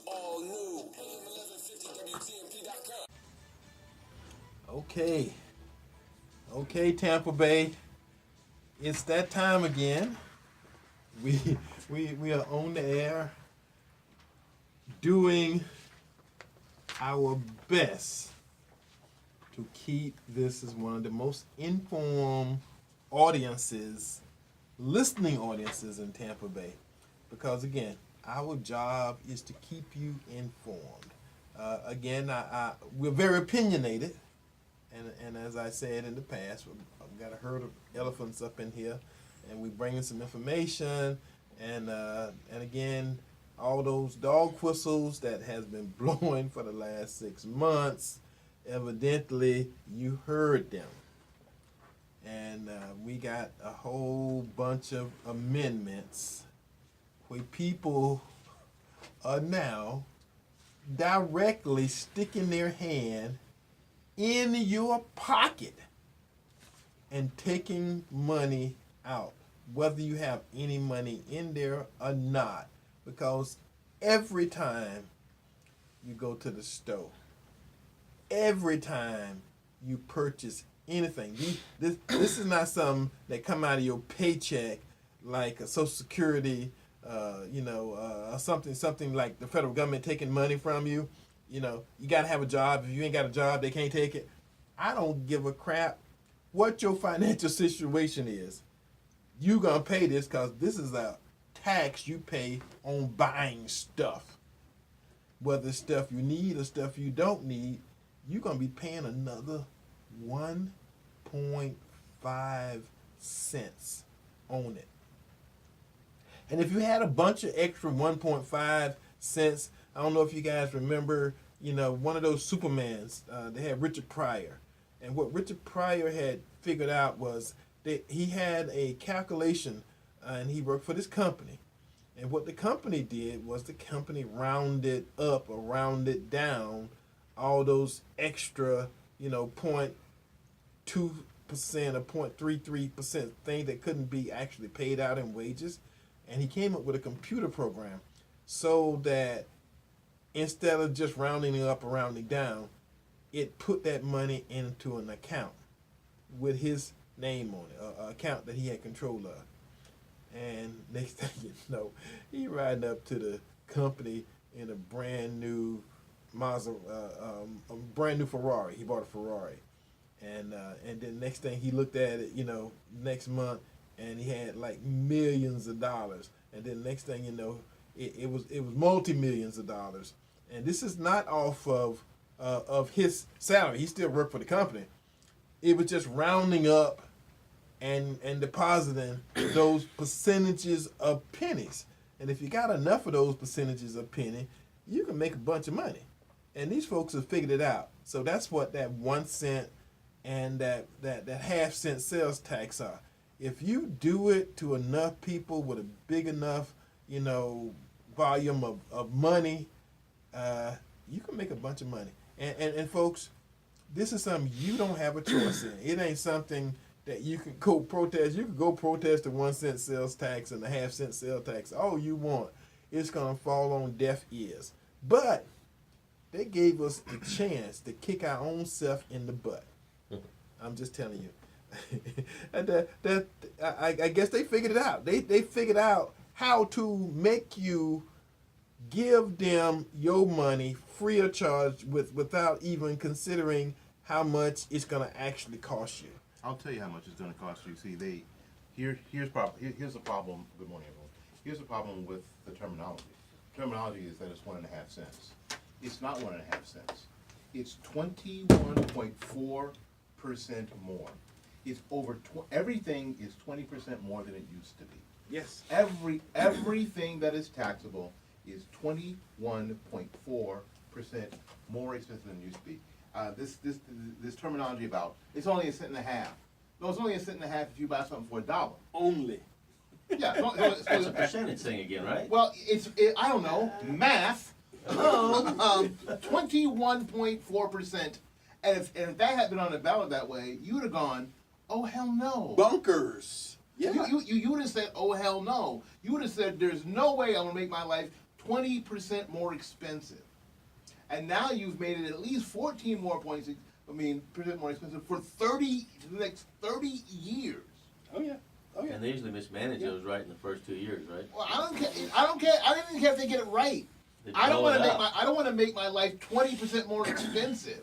all new. AM 1150 WTMP.com. Okay, Tampa Bay. It's that time again. We are on the air doing our best to keep this as one of the most informed audiences, listening audiences in Tampa Bay. Because again, our job is to keep you informed. We're very opinionated. And as I said in the past, I've got a herd of elephants up in here, and we bring in some information, and again, all those dog whistles that has been blowing for the last 6 months, evidently you heard them. And we got a whole bunch of amendments where people are now directly sticking their hand in your pocket and taking money out, whether you have any money in there or not. Because every time you go to the store, every time you purchase anything, this is not something that come out of your paycheck like a Social Security, something like the federal government taking money from you. You know, you got to have a job. If you ain't got a job, they can't take it. I don't give a crap what your financial situation is. You going to pay this because this is a tax you pay on buying stuff. Whether it's stuff you need or stuff you don't need, you're going to be paying another 1.5 cents on it. And if you had a bunch of extra 1.5 cents, I don't know if you guys remember, one of those Supermans, they had Richard Pryor. And what Richard Pryor had figured out was that he had a calculation, and he worked for this company. And what the company did was the company rounded up or rounded down all those extra, 0.2% or 0.33% thing that couldn't be actually paid out in wages. And he came up with a computer program so that instead of just rounding up or rounding down, it put that money into an account with his name on it, an account that he had control of. And next thing you know, he riding up to the company in a brand new a brand new Ferrari. He bought a Ferrari, and then next thing he looked at it, next month, and he had like millions of dollars. And then next thing you know, it was multi-millions of dollars. And this is not off of his salary. He still worked for the company. It was just rounding up and depositing those percentages of pennies. And if you got enough of those percentages of penny, you can make a bunch of money. And these folks have figured it out. So that's what that 1 cent and that half cent sales tax are. If you do it to enough people with a big enough, volume of money, you can make a bunch of money. And folks, this is something you don't have a choice in. It ain't something that you can go protest. You can go protest the 1 cent sales tax and the half cent sales tax all you want. It's going to fall on deaf ears. But they gave us the chance to kick our own self in the butt. I'm just telling you. And I guess they figured it out. They figured out how to make you give them your money free of charge without even considering how much it's going to actually cost you. I'll tell you how much it's going to cost you. See, here's the problem. Good morning, everyone. Here's the problem with the terminology. Terminology is that it's 1.5 cents. It's not 1.5 cents. It's 21.4% more. It's over everything is 20% more than it used to be. Yes. Everything that is taxable is 21.4% more expensive than it used to be. This terminology about it's only a cent and a half. No, it's only a cent and a half if you buy something for $1. Only. Yeah, That's a percentage thing again, right? Well, I don't know, math. 21.4%, and if that had been on the ballot that way, you would have gone, oh hell no. Bunkers. Yeah. You would have said, oh hell no. You would have said, there's no way I'm gonna make my life 20% more expensive. And now you've made it at least 14 more points, percent more expensive for the next 30 years. Oh yeah. Oh yeah. And they usually mismanage those right in the first 2 years, right? Well, I don't care. I don't even care if they get it right. They I don't blow want it to up. I don't want to make my life 20% more expensive.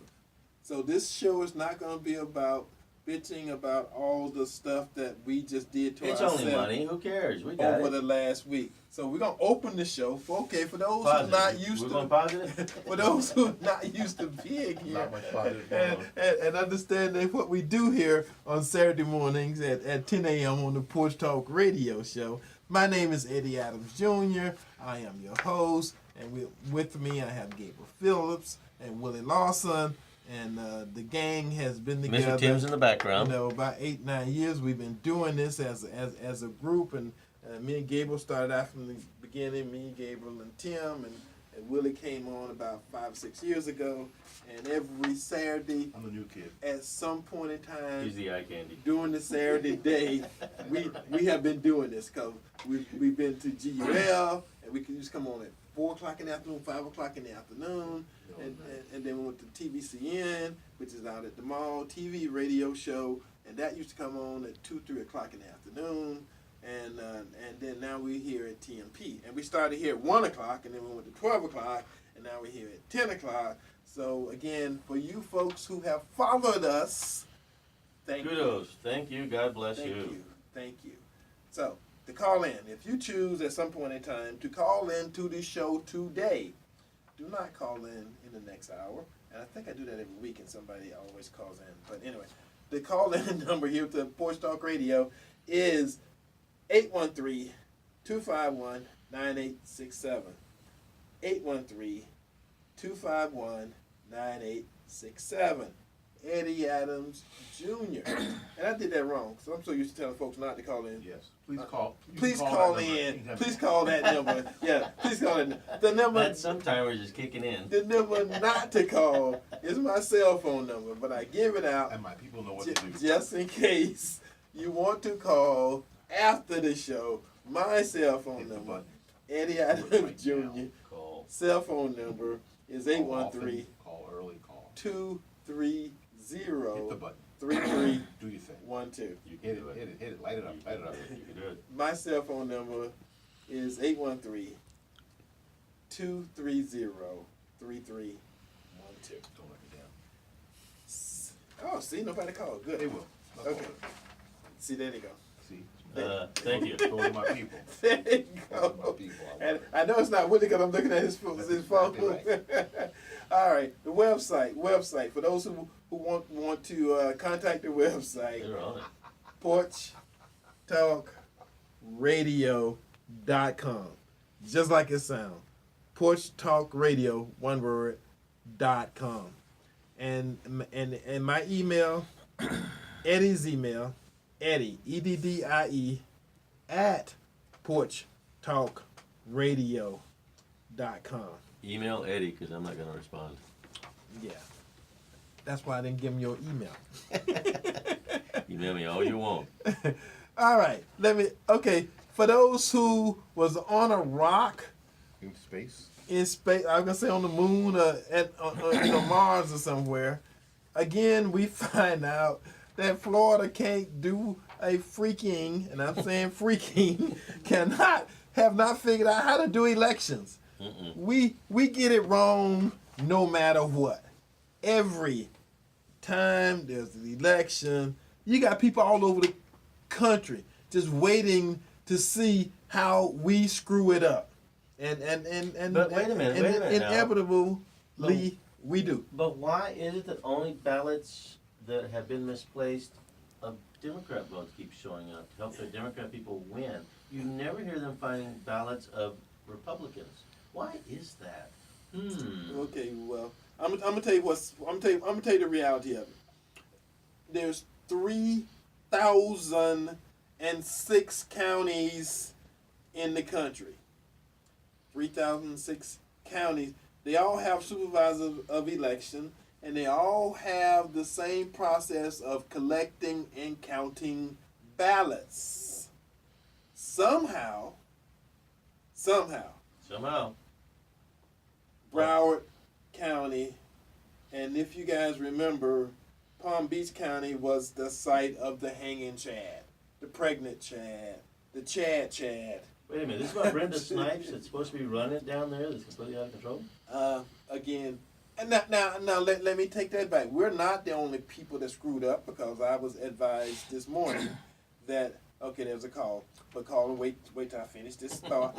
So this show is not going to be about bitching about all the stuff that we just did to It's ourselves only money. Who cares? We got over it. the last week. So we're going to open the show for those who are Positive. not used We're to going positive? for those who are not used to being here Not much positive going on. and understanding what we do here on Saturday mornings at 10 a.m. on the Porch Talk Radio show. My name is Eddie Adams Jr. I am your host, and with me I have Gabriel Phillips and Willie Lawson, and the gang has been together. Mr. Tim's in the background. You know, about 8-9 years we've been doing this as a group, and me and Gabriel started out from the beginning. Me, Gabriel, and Tim, and Willie came on about 5 or 6 years ago. And every Saturday, I'm the new kid. at some point in time, He's the eye candy. during the Saturday day, we have been doing this because we've been to GUL, and we can just come on at 4 o'clock in the afternoon, 5 o'clock in the afternoon, and then we went to TVCN, which is out at the mall, TV radio show, and that used to come on at 2, 3 o'clock in the afternoon, and then now we're here at TMP, and we started here at 1 o'clock, and then we went to 12 o'clock, and now we're here at 10 o'clock. So again, for you folks who have followed us, thank you. Kudos. Thank you. God bless Thank you. you. Thank you. So, to call in, if you choose at some point in time to call in to the show today, do not call in the next hour. And I think I do that every week and somebody always calls in. But anyway, the call-in number here to Porch Talk Radio is 813-251-9867. 813-251-9867. Eddie Adams Jr. And I did that wrong, so I'm so used to telling folks not to call in. Yes. Please call. Please call that number in. anytime. Please call that number. Yeah, please call it. The number, That some timers is kicking in. the number not to call is my cell phone number, but I give it out And my people know what to do. just in case you want to call after the show. My cell phone Hit the number, button. Eddie Adams Right Jr. now. Call. Cell phone number is Call often, 813-230-3312. Call early. Call. Hit the button. Do your thing. You Hit can it. do it. Hit it. Light it up. You Light it can up. do it. You can do it. My cell phone number is 813-230-3312. Don't let me down. Oh, see, nobody called. Good. They will. I'll Okay. call it. See, there you go. See. Thank you. Those are my people. There you Those are my go. people. And I know it's not Willie because I'm looking at his phone. That's His phone. exactly All right, the website. For those who want to contact the website, They're on it. porchtalkradio.com. Just like it sounds. Porchtalkradio, one word, .com. And my email, Eddie's email, Eddie, EDDIE, at porchtalkradio.com. Email Eddie because I'm not going to respond. Yeah. That's why I didn't give him your email. Email me all you want. All right. Okay. For those who was on a rock In space. in space, I was going to say on the moon or Mars or somewhere, again, we find out that Florida can't do a freaking, and I'm saying freaking, have not figured out how to do elections. Mm-mm. We get it wrong no matter what. Every time there's an election, you got people all over the country just waiting to see how we screw it up. And But wait a minute now. inevitably we do. But why is it that only ballots that have been misplaced of Democrat votes keep showing up to help the Democrat people win? You never hear them finding ballots of Republicans. Why is that? Okay, well, I'm gonna tell you I'm gonna tell you the reality of it. There's 3,006 counties in the country. 3,006 counties. They all have supervisors of election, and they all have the same process of collecting and counting ballots. Somehow, Somehow. Broward County, and if you guys remember, Palm Beach County was the site of the hanging Chad, the pregnant Chad, the Chad. Wait a minute, this is about Brenda Snipes that's supposed to be running down there that's completely out of control? Again, and now let me take that back. We're not the only people that screwed up, because I was advised this morning that, okay, there's a call, but caller, wait till I finish this thought.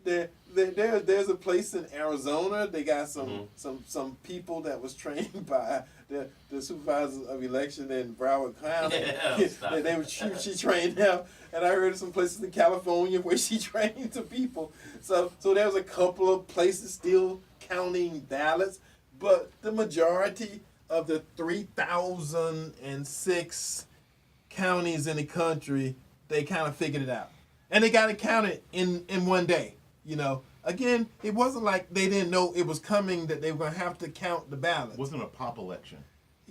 There's a place in Arizona. They got some people that was trained by the supervisors of election in Broward County. She trained them, and I heard of some places in California where she trained some people. So there's a couple of places still counting ballots, but the majority of the 3,006 counties in the country, they kind of figured it out, and they got it counted in one day. You know, again, it wasn't like they didn't know it was coming, that they were going to have to count the ballots. It wasn't a pop election.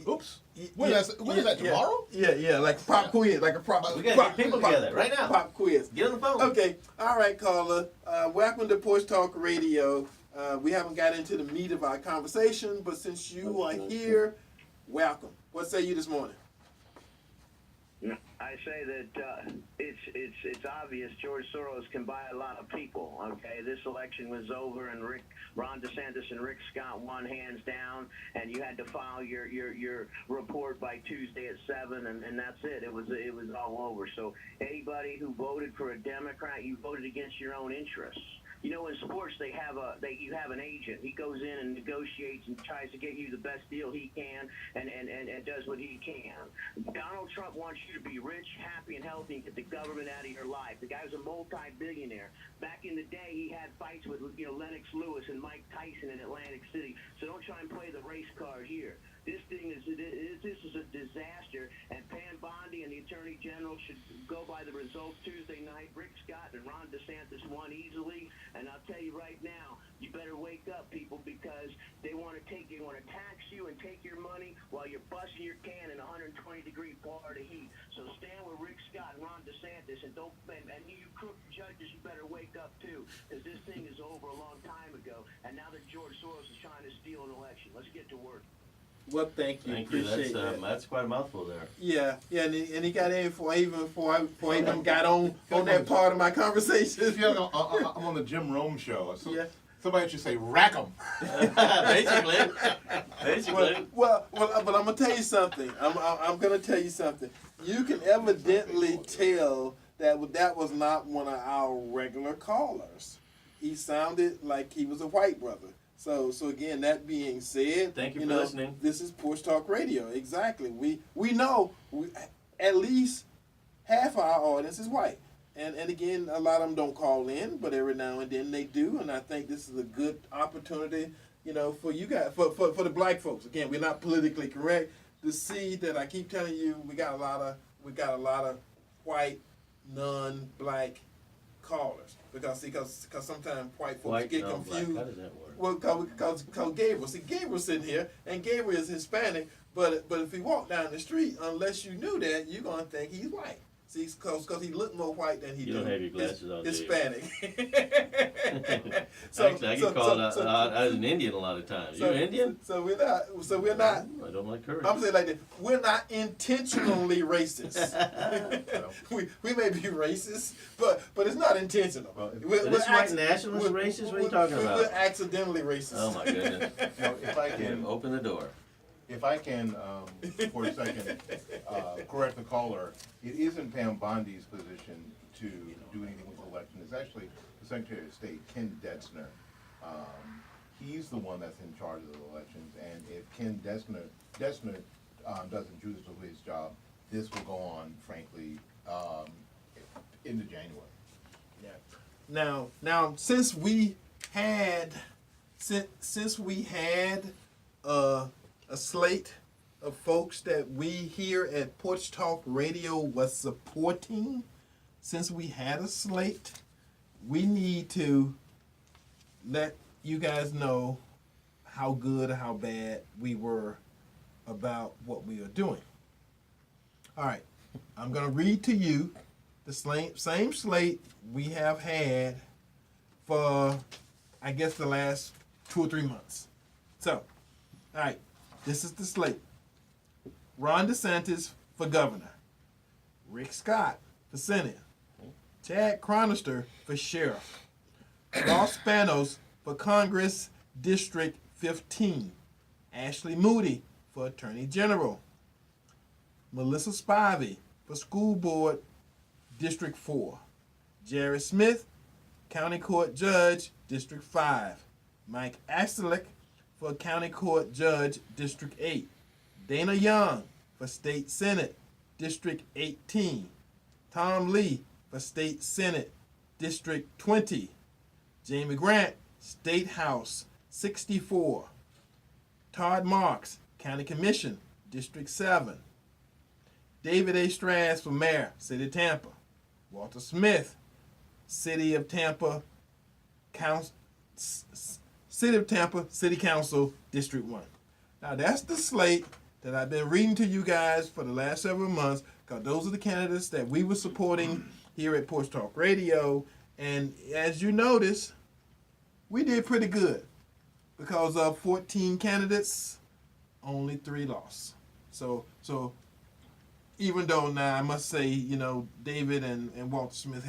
Oops. When is that, tomorrow? Yeah, like a pop quiz, like a prop. We got to get people together right now. Pop quiz. Get on the phone. Okay, all right, caller. Welcome to Porch Talk Radio. We haven't got into the meat of our conversation, but since you are here, welcome. What say you this morning? I say that it's obvious George Soros can buy a lot of people. Okay, this election was over, and Ron DeSantis and Rick Scott won hands down, and you had to file your report by Tuesday at 7, and that's it. It was all over. So anybody who voted for a Democrat, you voted against your own interests. You know, in sports, you have an agent. He goes in and negotiates and tries to get you the best deal he can, and does what he can. Donald Trump wants you to be rich, happy, and healthy, and get the government out of your life. The guy was a multi-billionaire. Back in the day, he had fights with Lennox Lewis and Mike Tyson in Atlantic City. So don't try and play the race card here. This is a disaster, and Pam Bondi and the Attorney General should go by the results Tuesday night. Rick Scott and Ron DeSantis won easily, and I'll tell you right now, you better wake up, people, because they want to tax you and take your money while you're busting your can in 120-degree Florida heat. So stand with Rick Scott and Ron DeSantis, and you crooked judges, you better wake up too, because this thing is over a long time ago, and now that George Soros is trying to steal an election. Let's get to work. Well, thank you. Appreciate that. That's quite a mouthful there. Yeah, and he got in before I even got on that part of my conversation. I'm on the Jim Rome show. So yeah. Somebody should say, rack 'em. Basically. Well, but I'm gonna tell you something. I'm gonna tell you something. You can evidently tell that was not one of our regular callers. He sounded like he was a white brother. So again, that being said, thank you for listening. This is Porch Talk Radio. Exactly. We know at least half our audience is white. And again, a lot of them don't call in, but every now and then they do. And I think this is a good opportunity, for you guys, for the black folks. Again, we're not politically correct, to see that I keep telling you we got a lot of white, non-black callers. Because sometimes white folks get confused. How does that work? Well, because Gabriel. See, Gabriel's sitting here, and Gabriel is Hispanic. But if he walked down the street, unless you knew that, you're gonna think he's white. See, because he looked more white than he You don't have your glasses on, Hispanic. Actually, I get called out as an Indian a lot of times. You Indian? So we're not. I don't like curry. I'm saying like this. We're not intentionally racist. we may be racist, but it's not intentional. Is this white nationalist racist? What are you talking about? We're accidentally racist. Oh my goodness! Now, if I can open the door. If I can, for a second, correct the caller, it isn't Pam Bondi's position to do anything with the election. It's actually the Secretary of State, Ken Detzner. He's the one that's in charge of the elections, and if Ken Detzner doesn't do his job, this will go on, frankly, into January. Yeah. Now, since we had a slate of folks that we here at Porch Talk Radio was supporting, since we had a slate, we need to let you guys know how good or how bad we were about what we are doing. All right, I'm going to read to you the same slate we have had for I guess, the last 2 or 3 months. So, all right, this is the slate. Ron DeSantis for governor. Rick Scott for Senate. Chad Chronister for sheriff. Ross Spanos for Congress District 15. Ashley Moody for Attorney General. Melissa Spivey for School Board District 4. Jared Smith, County Court Judge District 5. Mike Astelick for County Court Judge District 8. Dana Young for State Senate District 18. Tom Lee for State Senate District 20. Jamie Grant, State House 64. Todd Marks, County Commission District 7. David A. Strass for Mayor, City of Tampa. Walter Smith, City of Tampa, City Council, District 1. Now that's the slate that I've been reading to you guys for the last several months, because those are the candidates that we were supporting here at Porch Talk Radio. And as you notice, we did pretty good. Because of 14 candidates, only 3 lost. So even though now I must say, David and Walter Smith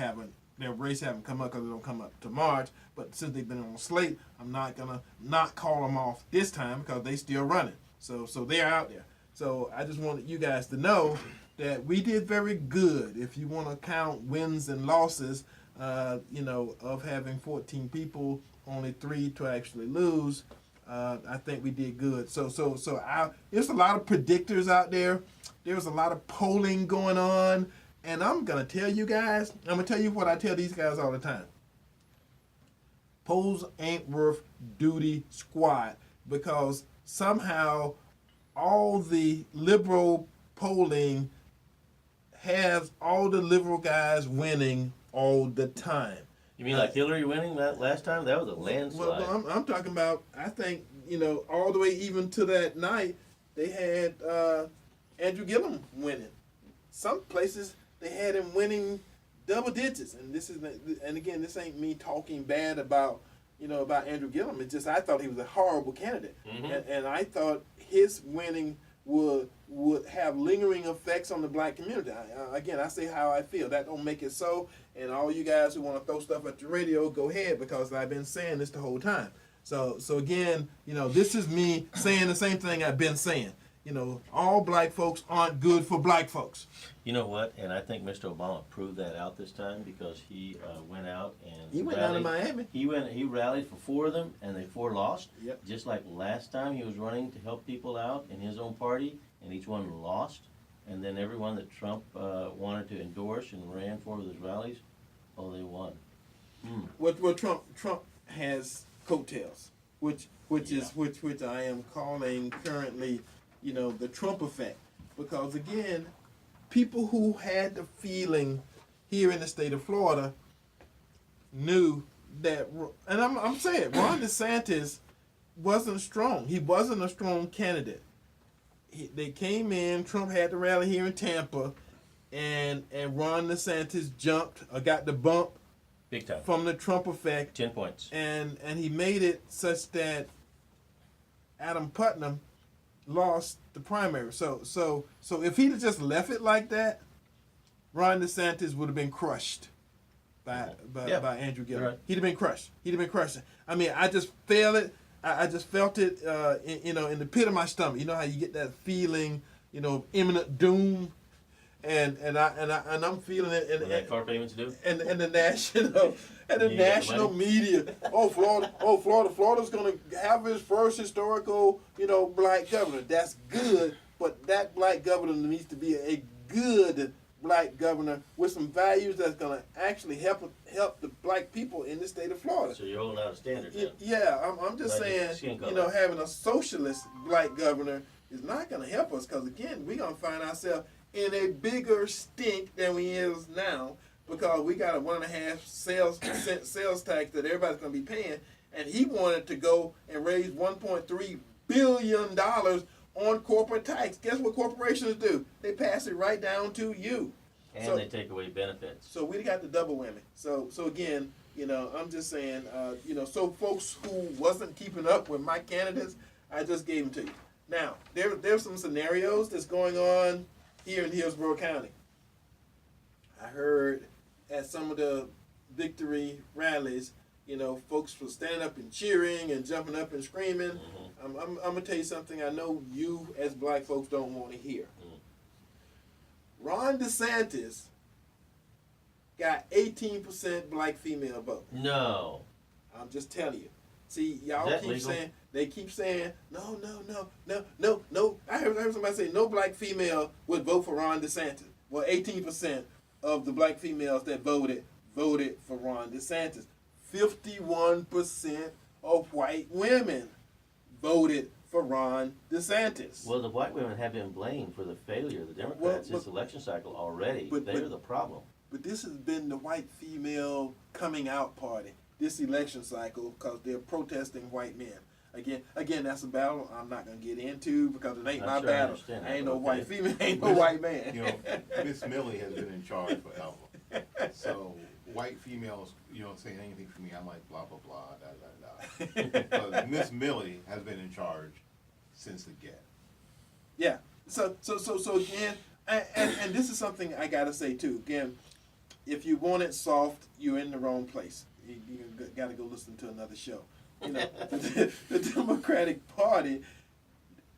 their race haven't come up because they don't come up to March, but since they've been on the slate, I'm not gonna not call them off this time because they still running. So they're out there. So I just wanted you guys to know that we did very good. If you want to count wins and losses, of having 14 people, only 3 to actually lose. I think we did good. So there's a lot of predictors out there. There's a lot of polling going on, and I'm gonna tell you guys. I'm gonna tell you what I tell these guys all the time. Polls ain't worth duty squat, because somehow all the liberal polling has all the liberal guys winning all the time. You mean like Hillary winning that last time? That was a landslide. Well, I'm talking about, I think, all the way even to that night, they had Andrew Gillum winning. Some places, they had him winning double digits. And again, this ain't me talking bad about Andrew Gillum. It's just I thought he was a horrible candidate. Mm-hmm. And I thought his winning would have lingering effects on the black community. I say how I feel. That don't make it so. And all you guys who want to throw stuff at the radio, go ahead, because I've been saying this the whole time. So again, this is me saying the same thing I've been saying. All black folks aren't good for black folks. You know what? And I think Mr. Obama proved that out this time, because he went out and he went down to Miami. He rallied for 4 of them, and they 4 lost. Yep. Just like last time, he was running to help people out in his own party, and each one lost. And then everyone that Trump wanted to endorse and ran for with his rallies, they won. Well, Trump has coattails, which I am calling currently, the Trump effect, because again, people who had the feeling here in the state of Florida knew that, and I'm saying Ron DeSantis wasn't strong. He wasn't a strong candidate. They came in. Trump had the rally here in Tampa, and Ron DeSantis got the bump big time from the Trump effect. 10 points. And he made it such that Adam Putnam lost the primary. So if he'd have just left it like that, Ron DeSantis would have been crushed by Andrew Gillum. Right. He'd have been crushed. I mean, I just felt it. I just felt it, in the pit of my stomach. You know how you get that feeling, of imminent doom, and I'm feeling it. And that car payments due. And the national media. Florida's going to have his first historical, black governor. That's good, but that black governor needs to be a good black governor with some values that's going to actually help the black people in the state of Florida. So you're holding out a standard then? Yeah, I'm just saying, having a socialist black governor is not going to help us, because again, we're going to find ourselves in a bigger stink than we is now, because we got a 1.5% sales tax that everybody's going to be paying, and he wanted to go and raise $1.3 billion on corporate tax. Guess what corporations do? They pass it right down to you. And they take away benefits. So we got the double whammy. So again, I'm just saying, so folks who wasn't keeping up with my candidates, I just gave them to you. Now, there's some scenarios that's going on here in Hillsborough County. I heard at some of the victory rallies, folks were standing up and cheering and jumping up and screaming. Mm-hmm. I'm going to tell you something I know you as black folks don't want to hear. Ron DeSantis got 18% black female vote. No. I'm just telling you. See, y'all Is that keep legal? saying, they keep saying, no. I heard somebody say no black female would vote for Ron DeSantis. Well, 18% of the black females that voted for Ron DeSantis. 51% of white women voted for Ron DeSantis. Well, the white women have been blamed for the failure of the Democrats this election cycle already. They're the problem. But this has been the white female coming out party this election cycle because they're protesting white men. Again, that's a battle I'm not going to get into because it ain't my battle. I ain't no white female, ain't no white man. Miss Millie has been in charge forever. So white females, saying anything for me, I'm like blah blah blah, da da da. Miss Millie has been in charge since the get. Yeah. So again, and this is something I gotta say too. Again, if you want it soft, you're in the wrong place. You gotta go listen to another show. The Democratic Party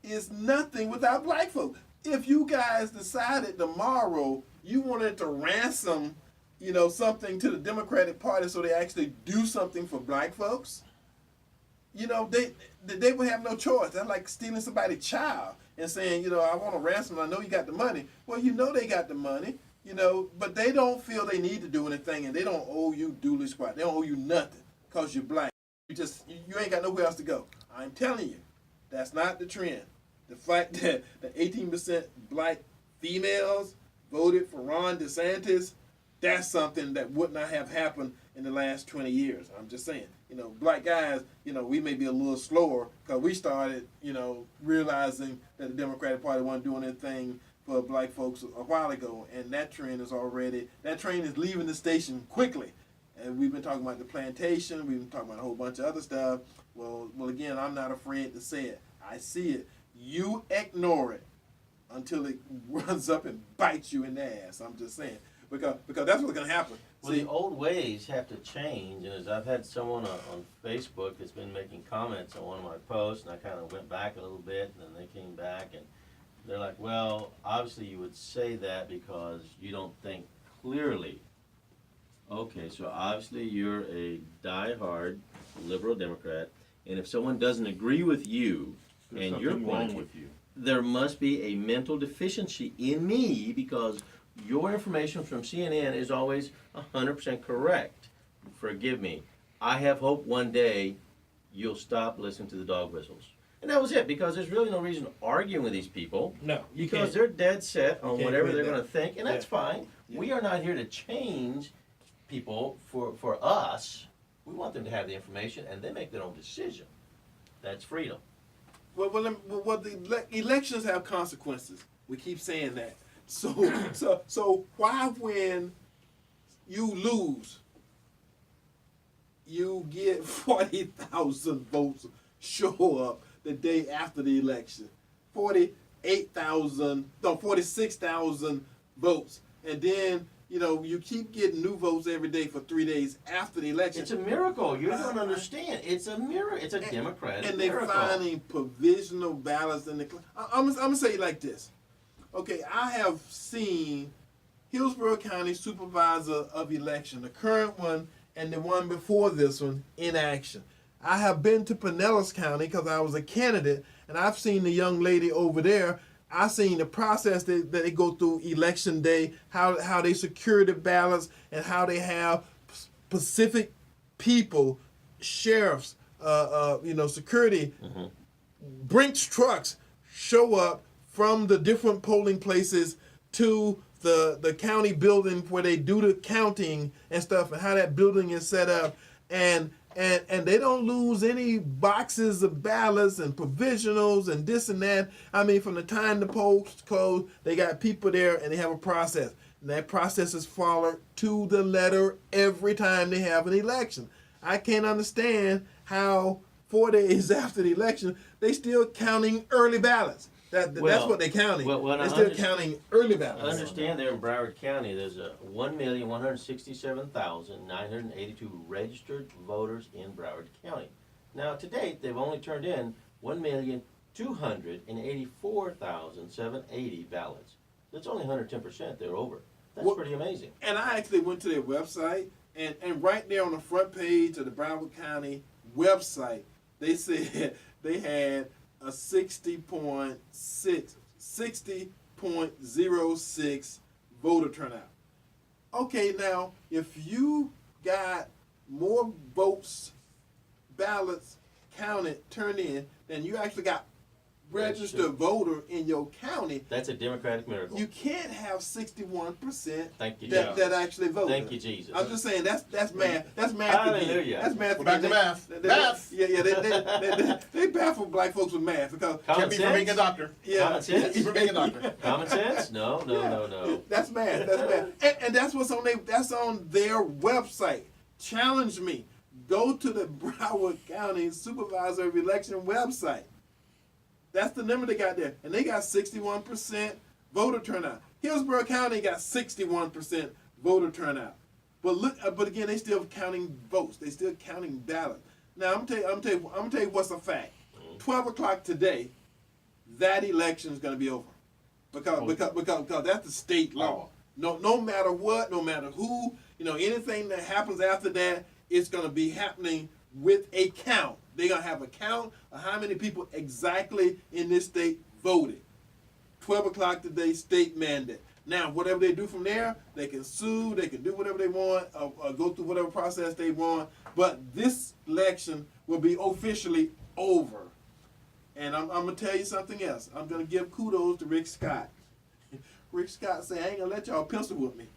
is nothing without black folks. If you guys decided tomorrow you wanted to ransom, something to the Democratic Party so they actually do something for black folks, they would have no choice. That's like stealing somebody's child and saying, I want to ransom. I know you got the money. Well, they got the money, but they don't feel they need to do anything, and they don't owe you dooley squat. They don't owe you nothing because you're black. You ain't got nowhere else to go. I'm telling you, that's not the trend. The fact that the 18% black females voted for Ron DeSantis, that's something that would not have happened in the last 20 years. I'm just saying, black guys, we may be a little slower because we started, realizing that the Democratic Party wasn't doing anything for black folks a while ago, and that train is leaving the station quickly. And we've been talking about the plantation, we've been talking about a whole bunch of other stuff. Well, again, I'm not afraid to say it. I see it. You ignore it until it runs up and bites you in the ass. I'm just saying. Because that's what's going to happen. Well, the old ways have to change, and as I've had someone on Facebook that's been making comments on one of my posts, and I kind of went back a little bit, and then they came back, and they're like, well, obviously you would say that because you don't think clearly. Okay, so obviously you're a diehard liberal Democrat, and if someone doesn't agree with you and your point of view, with you. there must be a mental deficiency in me because your information from CNN is always 100% correct. Forgive me. I have hope one day you'll stop listening to the dog whistles. And that was it, because there's really no reason arguing with these people. No, you because can't. they're dead set on can't whatever win they're that. going to think, and that's fine. Yeah. We are not here to change people for us. We want them to have the information, and they make their own decision. That's freedom. Well, the elections have consequences. We keep saying that. So why, when you lose, you get 40,000 votes show up the day after the election? 46,000 votes, and then you keep getting new votes every day for 3 days after the election. It's a miracle. You don't understand. It's a miracle. It's a democratic and they're miracle. finding provisional ballots in the. I'm gonna say it like this. Okay, I have seen Hillsborough County Supervisor of Election, the current one and the one before this one, in action. I have been to Pinellas County because I was a candidate, and I've seen the young lady over there. I've seen the process that they go through election day, how they secure the ballots, and how they have specific people, sheriffs, security, Brinks trucks show up from the different polling places to the county building where they do the counting and stuff, and how that building is set up, and they don't lose any boxes of ballots and provisionals and this and that. I mean, from the time the polls close, they got people there and they have a process. That process is followed to the letter every time they have an election. I can't understand how 4 days after the election, they still counting early ballots. That's what they're counting. They're still counting early ballots. I understand there in Broward County, there's a 1,167,982 registered voters in Broward County. Now, to date, they've only turned in 1,284,780 ballots. That's only 110%. They're over. That's pretty amazing. And I actually went to their website, and right there on the front page of the Broward County website, they said they had a 60.06 voter turnout. Okay, now if you got more ballots counted, turned in, than you actually got registered voter in your county. That's a democratic miracle. You can't have 61% Thank you, that actually voted. Thank you, Jesus. I'm just saying that's math. That's math. Hallelujah. That's math. We're back to math. Math. They baffle black folks with math because Common Keep me from being a doctor. Common sense? Keep me from being a doctor. Common sense? No. That's math. That's math. And that's what's on their website. Challenge me. Go to the Broward County Supervisor of Election website. That's the number they got there. And they got 61% voter turnout. Hillsborough County got 61% voter turnout. But again, they still counting votes. They still counting ballots. Now I'm gonna tell you what's a fact. 12 o'clock today, that election is gonna be over. Because that's the state law. No matter what, no matter who, anything that happens after that, it's gonna be happening with a count. They're going to have a count of how many people exactly in this state voted. 12 o'clock today, state mandate. Now, whatever they do from there, they can sue, they can do whatever they want, or go through whatever process they want. But this election will be officially over. And I'm going to tell you something else. I'm going to give kudos to Rick Scott. Rick Scott said, I ain't going to let y'all pencil with me.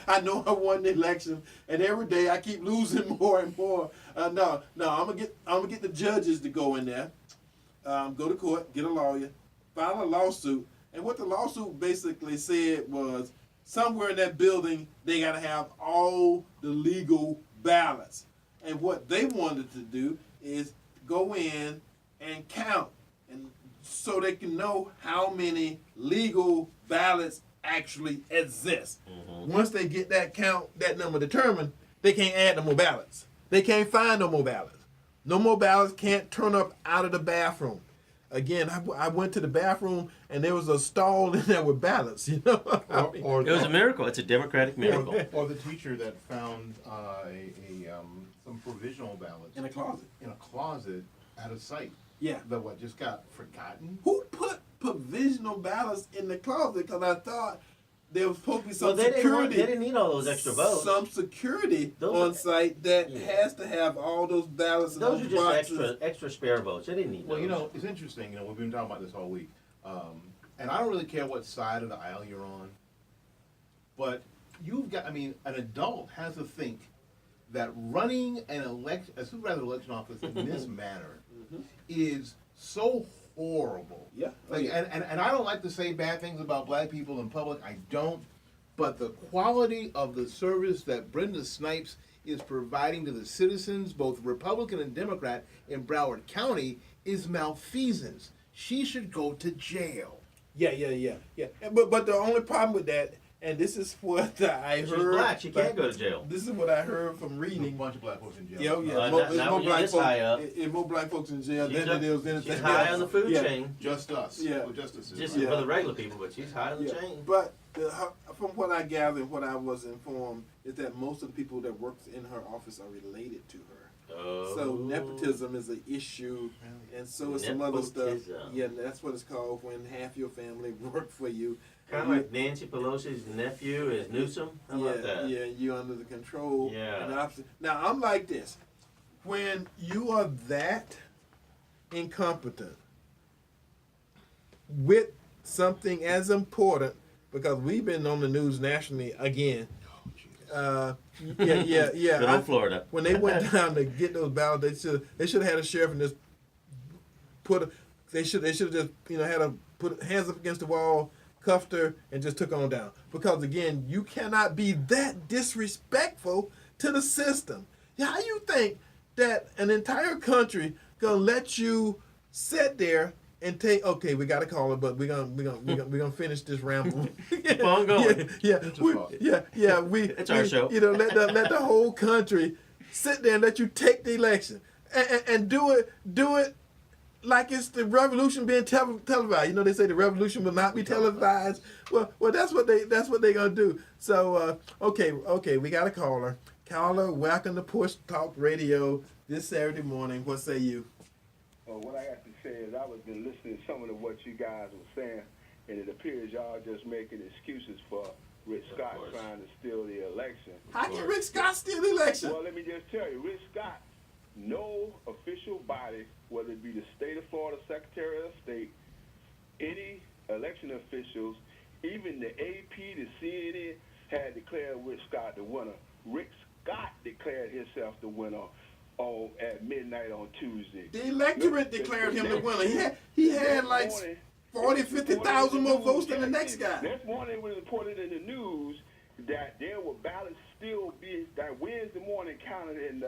I know I won the election, and every day I keep losing more and more. No, I'm gonna get the judges to go in there, go to court, get a lawyer, file a lawsuit, and what the lawsuit basically said was somewhere in that building they gotta have all the legal ballots, and what they wanted to do is go in and count, and so they can know how many legal ballots actually exist. Mm-hmm. Once they get that number determined, they can't add no more ballots. They can't find no more ballots. No more ballots can't turn up out of the bathroom. Again, I went to the bathroom and there was a stall in there with ballots. Or it was a miracle. It's a democratic miracle. Or the teacher that found some provisional ballots in a closet. Out of sight. Yeah. That just got forgotten. Who put provisional ballots in the closet? Because I thought there was supposed to be some they security. They didn't need all those extra votes. Some security on site that has to have all those ballots. Those and are those just boxes. extra spare votes. They didn't need those. Well, it's interesting. We've been talking about this all week, and I don't really care what side of the aisle you're on, but an adult has to think that running a supervisor election office in this manner is so horrible. Yeah. And I don't like to say bad things about black people in public. I don't. But the quality of the service that Brenda Snipes is providing to the citizens, both Republican and Democrat, in Broward County is malfeasance. She should go to jail. Yeah. But the only problem with that, and this is what I heard. She's black. She can't go to jail. This is what I heard from reading. A bunch of black folks in jail. Yeah. More black folks in jail than there was anything. She's high on the food chain. Just us. Yeah. Just for the regular people, but she's high on the chain. But from what I gather and what I was informed is that most of the people that work in her office are related to her. Oh. So nepotism is an issue, and so is some other stuff. Yeah, that's what it's called when half your family work for you. Kind of like Nancy Pelosi's nephew is Newsom. How about that? Yeah, you're under the control. Yeah. And now, I'm like this. When you are that incompetent with something as important, because we've been on the news nationally again. Yeah. Good old Florida. When they went down to get those ballots, they should have had a sheriff and just they should have just had to put hands up against the wall cuffed her, and just took on down. Because again, you cannot be that disrespectful to the system. How you think that an entire country gonna let you sit there and take? Okay, we got to call it, but we're gonna finish this ramble. Keep on going. It's our show. Let the whole country sit there and let you take the election and do it like it's the revolution being televised. They say the revolution will not be televised. Well, that's what they gonna do. So okay, we got a caller. Caller, welcome to Porch Talk Radio this Saturday morning. What say you? What I got to say is I was been listening to some of what you guys were saying, and it appears y'all just making excuses for Rick Scott trying to steal the election. How can Rick Scott steal the election? Well, let me just tell you, Rick Scott, no official body, whether it be the state of Florida Secretary of State, any election officials, even the AP, the CNN, had declared Rick Scott the winner. Rick Scott declared himself the winner at midnight on Tuesday. The electorate declared him the winner. He had like 40, 50,000 more votes than the next guy. Next morning it was reported in the news that there were ballots still being, that Wednesday morning counted in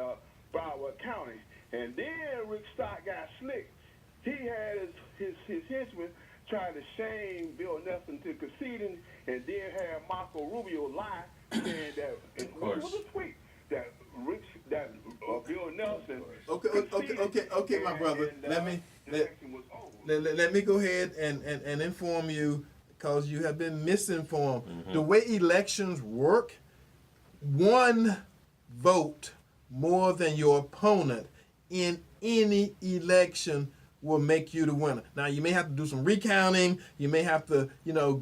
Broward County. And then Rick Scott got slick. He had his henchmen trying to shame Bill Nelson to conceding, and then had Marco Rubio lie, saying that, of course, it was a tweet that Bill Nelson. Okay, my brother. Let me go ahead and inform you, because you have been misinformed. The way elections work, one vote more than your opponent in any election will make you the winner. Now, you may have to do some recounting. You may have to,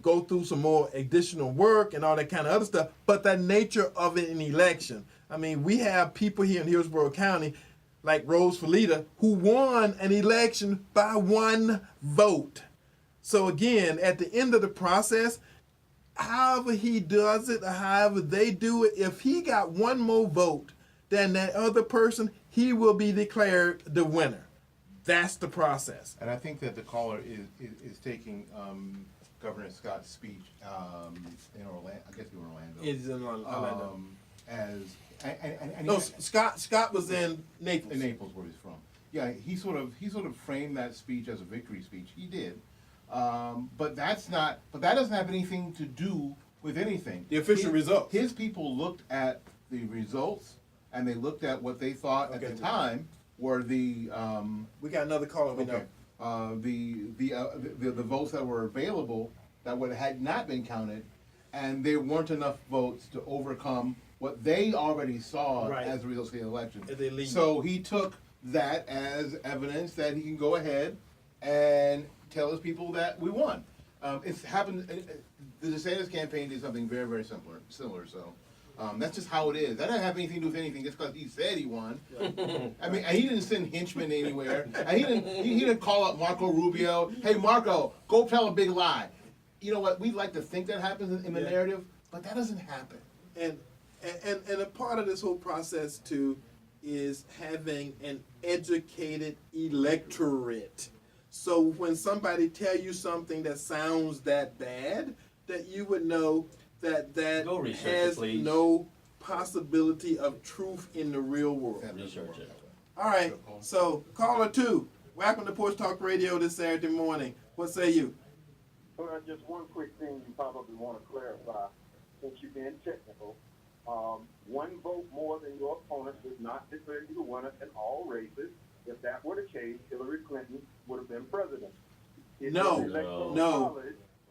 go through some more additional work and all that kind of other stuff. But the nature of an election. I mean, we have people here in Hillsborough County, like Rose Felita, who won an election by one vote. So again, at the end of the process, however he does it, or however they do it, if he got one more vote than that other person, he will be declared the winner. That's the process. And I think that the caller is taking Governor Scott's speech in Orlando. I guess you were in Orlando. It's in Orlando. No, Scott was in Naples. In Naples, where he's from. Yeah, he sort of framed that speech as a victory speech. He did, but that doesn't have anything to do with anything. The official results. His people looked at the results, and they looked at what they thought at the time were the. We got another caller. We know. The votes that were available that had not been counted, and there weren't enough votes to overcome what they already saw as the results of the election. So he took that as evidence that he can go ahead and tell his people that we won. It's happened. The DeSantis campaign did something very, very similar. So that's just how it is. That doesn't have anything to do with anything just because he said he won. I mean, and he didn't send henchmen anywhere. And he didn't call up Marco Rubio. Hey, Marco, go tell a big lie. You know what? We like to think that happens in the narrative, but that doesn't happen. And a part of this whole process too is having an educated electorate. So when somebody tell you something that sounds that bad, that you would know that has no possibility of truth in the real world. Research it. All right, so caller 2, welcome to Porch Talk Radio this Saturday morning. What say you? Well, just one quick thing you probably want to clarify, since you've been technical. One vote more than your opponent does not declare you the winner in all races. If that were the case, Hillary Clinton would have been president. No.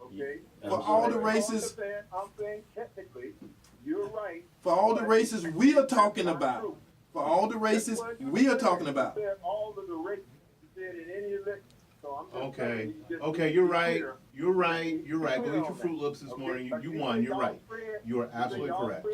Okay. For all the races, I'm saying technically, you're right. For all the races we are talking about. For all the races we are talking about. All of the races you said in any election. So I'm just Okay, you're right. You're right. Go eat your Fruit Loops this morning. You won. You're right. You are absolutely correct.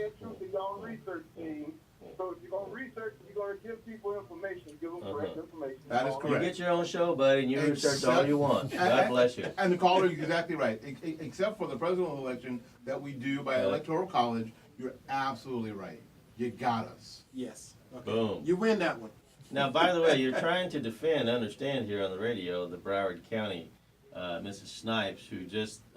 Y'all research team. So if you're going to research, you're going to give people information, give them correct information. That is correct. You get your own show, buddy, and you research all you want. God bless you. And the caller is exactly right. Except for the presidential election that we do by electoral college, you're absolutely right. You got us. Yes. Okay. Boom. You win that one. Now, by the way, you're trying to understand here on the radio, the Broward County Mrs. Snipes, who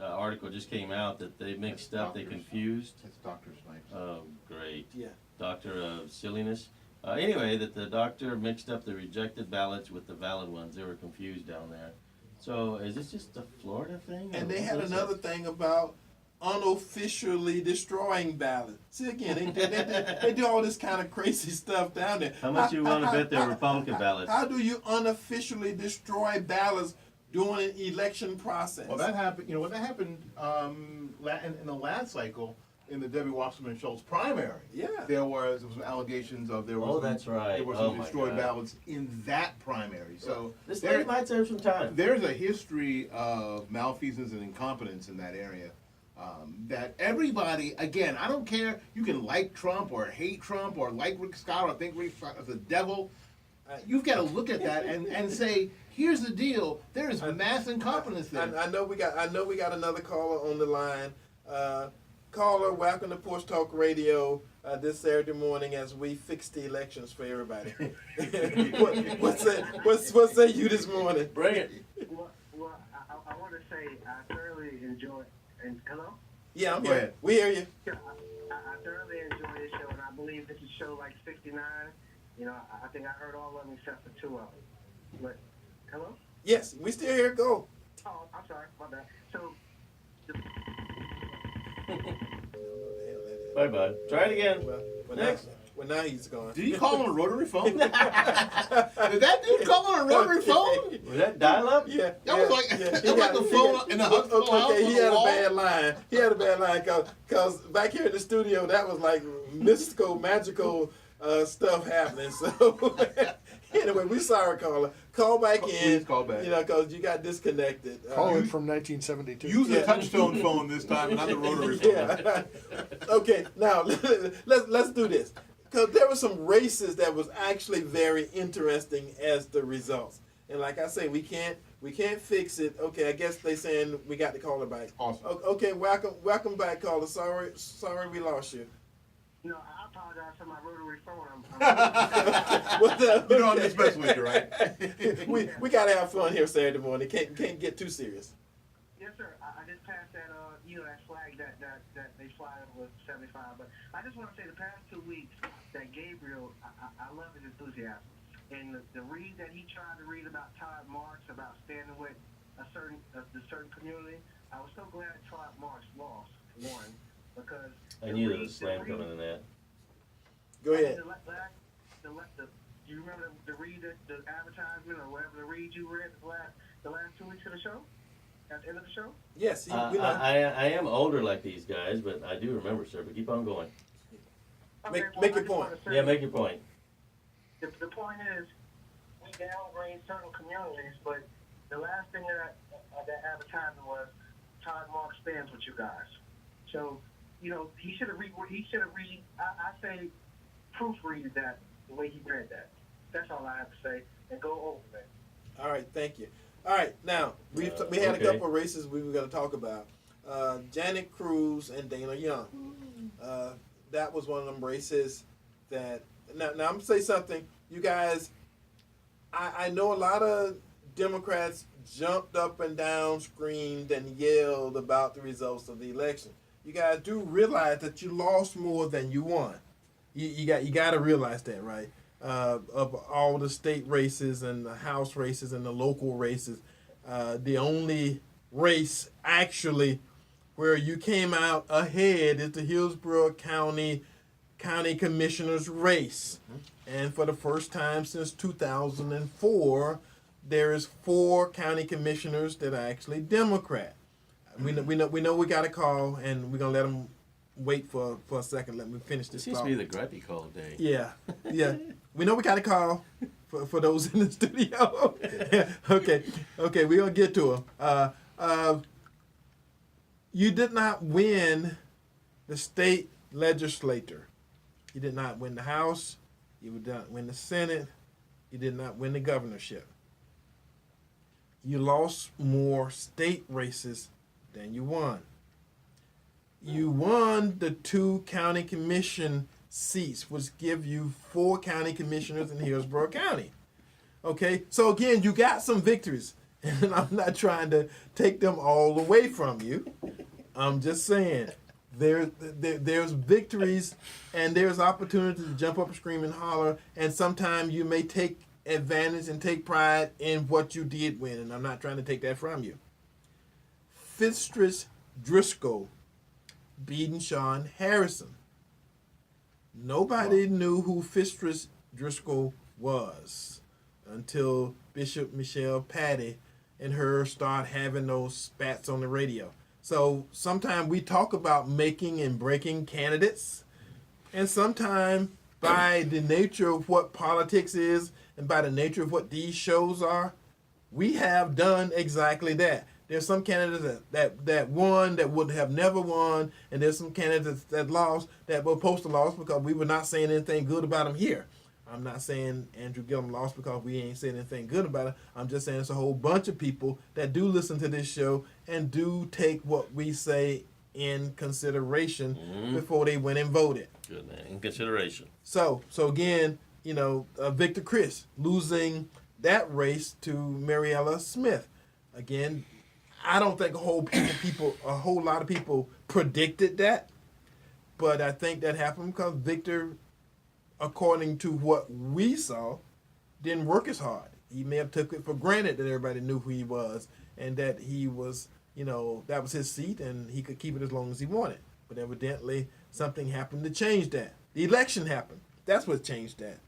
article just came out that they mixed up, they confused. It's Dr. Snipes. Oh, great. Yeah. Doctor of silliness. Anyway, that the doctor mixed up the rejected ballots with the valid ones. They were confused down there. So is this just a Florida thing? And or they what had is another it? thing about unofficially destroying ballots. See, again, they do all this kind of crazy stuff down there. How much you want to bet they're Republican ballots? How do you unofficially destroy ballots during an election process? Well, that happened. You know what that happened in the last cycle in the Debbie Wasserman Schultz primary. Yeah. There was some allegations of there was. Oh, that's right. There were Oh, some my destroyed God. ballots in that primary. So This there- lady might save some time. there's a history of malfeasance and incompetence in that area. That everybody, again, I don't care, you can like Trump or hate Trump or like Rick Scott or think Rick Scott is the devil. You've got to look at that and say, here's the deal, there is mass incompetence there. I know we got another caller on the line. Caller, welcome to Porch Talk Radio this Saturday morning as we fix the elections for everybody. What say you this morning? Bring it. Well, I want to say I thoroughly enjoy. And hello. Yeah, I'm Go here. ahead. We hear you. I thoroughly enjoy this show, and I believe this is show like 69. You know, I think I heard all of them except for 2 of them. But hello. Yes, we still here. Go. Oh, I'm sorry, my bad. So. Bye bye. Try it again. Next. Now he's gone. Did he call on a rotary phone? Did that dude call on a rotary phone? Was that dial-up? Yeah. That was like the phone in the hospital house Okay, on he the had wall. a bad line. He had a bad line because back here in the studio, that was like mystical, magical stuff happening. So anyway, we sorry, caller. Call back in. Please call back. You know, because you got disconnected. Calling from 1972. Use the touch-tone phone this time, not the rotary phone. Yeah. Okay, now let's do this. Because there were some races that was actually very interesting as the results. And like I say, we can't fix it. Okay, I guess they saying we got to call it back. Awesome. Okay, welcome back, caller. Sorry we lost you. No, I apologize for my rotary phone. Well, You know I'm just messing with you, right? we gotta have fun here Saturday morning. Can't get too serious. Yes, sir. I just passed that, that flag that they fly with 75. But I just want to say the past 2 weeks that Gabriel, I love his enthusiasm. And the read that he tried to read about Todd Marks, about standing with the certain community, I was so glad Todd Marks won, because I knew there was a slam coming in that. Go ahead. Do you remember the read, the advertisement or whatever the read you read the last 2 weeks of the show? At the end of the show? Yes, we know. I am older like these guys, but I do remember, sir. But keep on going. Okay, Make well, your point. I just wanna say Yeah, make your point. The point is, we downgrade certain communities, but the last thing that advertisement was Todd Marks stands with you guys. So, you know, he should have I say proofread that the way he read that. That's all I have to say, and go over that. All right, thank you. All right, now we had a okay. couple of races we were going to talk about. Janet Cruz and Dana Young. That was one of them races that. Now I'm gonna say something, you guys. I know a lot of Democrats jumped up and down, screamed and yelled about the results of the election. You guys do realize that you lost more than you won. You got to realize that, right? Of all the state races and the House races and the local races, the only race actually where you came out ahead is the Hillsborough County Commissioner's race. And for the first time since 2004, there is 4 county commissioners that are actually Democrat. We know we got a call, and we're gonna let them wait for a second. Let me finish this. This seems thought. to be the gripey call of day. Yeah. We know we got a call for those in the studio. Okay, we're gonna get to them. You did not win the state legislature. You did not win the House. You did not win the Senate. You did not win the governorship. You lost more state races than you won. You won the 2 county commission seats, which give you 4 county commissioners in Hillsborough County. Okay, so again, you got some victories. And I'm not trying to take them all away from you. I'm just saying there's victories and there's opportunities to jump up and scream and holler. And sometimes you may take advantage and take pride in what you did win. And I'm not trying to take that from you. Fitzgerald Driscoll beating Sean Harrison. Nobody knew who Fitzgerald Driscoll was until Bishop Michelle Patty and her start having those spats on the radio. So sometimes we talk about making and breaking candidates, and sometimes by the nature of what politics is and by the nature of what these shows are, we have done exactly that. There's some candidates that won that would have never won, and there's some candidates that lost that were supposed to lost because we were not saying anything good about them here. I'm not saying Andrew Gillum lost because we ain't saying anything good about it. I'm just saying it's a whole bunch of people that do listen to this show and do take what we say in consideration before they went and voted. Good man, in consideration. So again, Victor Chris losing that race to Mariella Smith. Again, I don't think a whole lot of people predicted that, but I think that happened because Victor, according to what we saw, didn't work as hard. He may have took it for granted that everybody knew who he was and that he was, that was his seat and he could keep it as long as he wanted. But evidently something happened to change that. The election happened. That's what changed that.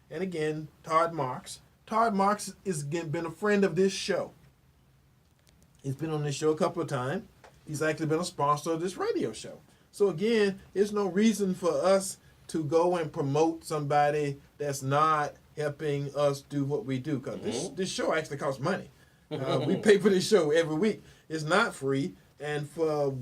And again, Todd Marks. Todd Marks has been a friend of this show. He's been on this show a couple of times. He's actually been a sponsor of this radio show. So again, there's no reason for us to go and promote somebody that's not helping us do what we do, because this show actually costs money. We pay for this show every week. It's not free, and for